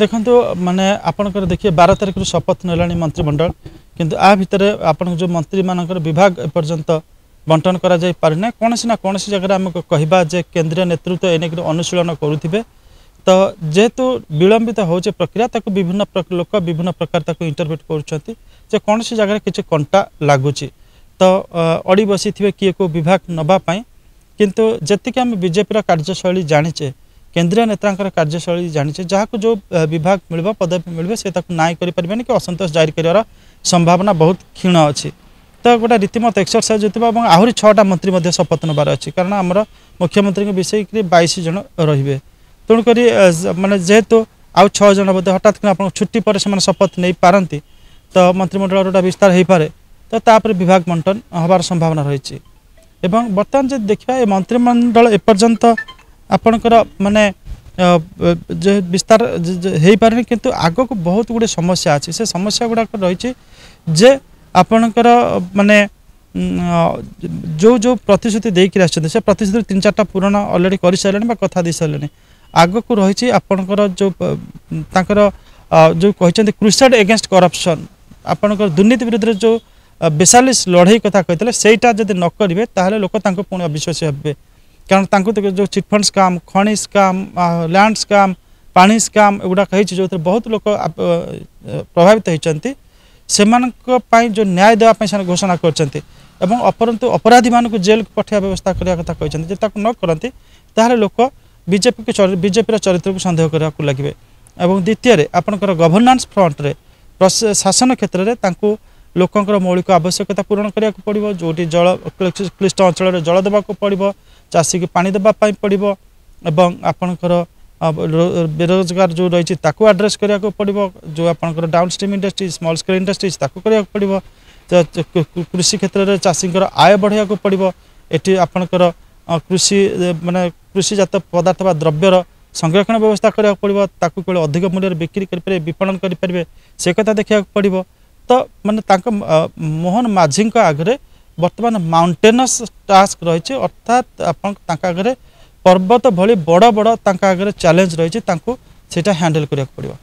देखो माने आपनकर देखिए 12 तारिख शपथ नेलानी मंत्रिमंडल किंतु आ भितर आपन जो मंत्री मानकर विभाग एपर्यंत बंटन करा जाय पारना कौन ना जगह आम कहवा जे केंद्रीय नेतृत्व एने अनुशीलन करुथिबे तो जेहेतु विलंबित हो प्रक्रिया ताको विभिन्न लोक विभिन्न प्रकार इंटरप्रेट करुछंती जे कौन जगह किसी कंटा लगुच तो अड़ी बसी थे किए को विभाग नबा किंतु जेतिक आम बीजेपी कार्यशैली जानीचे केंद्रीय नेता कार्यशैली जानीचे जहाँ जो विभाग मिल पदवी मिले से नाई करें कि असंतोष जारी कर संभावना बहुत क्षीण अच्छी तो गोटे रीतिमत एक्सरसाइज होता आहरी 6टा मंत्री शपथ नबार अच्छी कारण आमर मुख्यमंत्री विषय 22 जन रे तेणुक मानने जेहेतु आउ 6 जन बोधे हठात आप छुट्टी पर से शपथ नहीं पारती तो मंत्रिमंडल गोटा विस्तार हो पारे तो तापर विभाग बंटन हबार संभावना रही बर्तमान जो देखा ये मंत्रिमंडल एपर्यंत आपणकर माने विस्तार हो पारे किंतु आग को बहुत गुड़े समस्या अच्छी से समस्या गुड़ाक रही जे आपणकर माने जो जो प्रतिश्रुति देकी से प्रतिश्रुति 3-4टा पूरण अलरेडी कर सारे कथा दे सारे आग को रही आपणकर जो तांकर जो कहते क्रुसेड एगेंस्ट करप्शन आपणकर दुर्नीति विरुद्ध जो बेसालिस लड़ई कथा कहते सेटा जब न करेंगे ताहले लोक पुणी अविश्वासी हे कारण तांको जो चिटफंड स्काम खनि स्काम लैंड स्काम पानी स्काम एगुड़ा कही जो बहुत लोक प्रभावित होती से जो न्याय देवाई घोषणा करते अपरंतु अपराधी मानक जेल पठा व्यवस्था करने कथा कहते न करती ताहले लोक बीजेपी चरित्र को सन्देह करने लगे और द्वितीय आपंकर गवर्नान्स फ्रंट रे शासन क्षेत्र में लोकंर मौलिक आवश्यकता पूरण करा पड़ो जो जल क्लिष्ट अंचल जल देवाक पड़ो चाषी की पानी देवाई पड़ो एवं आपणकर बेरोजगार जो रही आड्रेस करा पड़ो जो आपंकर down stream industry small scale industries करा पड़ो कृषि क्षेत्र में चाषी आय बढ़ाया पड़ो ये आपणकर कृषि माने कृषिजात पदार्थ बा द्रव्यर संरक्षण व्यवस्था करा पड़ो केवल अधिक मूल्य बिक्री करें विपणन करें से कथा देखा पड़ो तो माने मोहन माझी आगे बर्तमान माउंटेनस टास्क रही अर्थात आगे पर्वत भली बड़ बड़ आगे चैलेंज रही हैंडल करा पड़ो।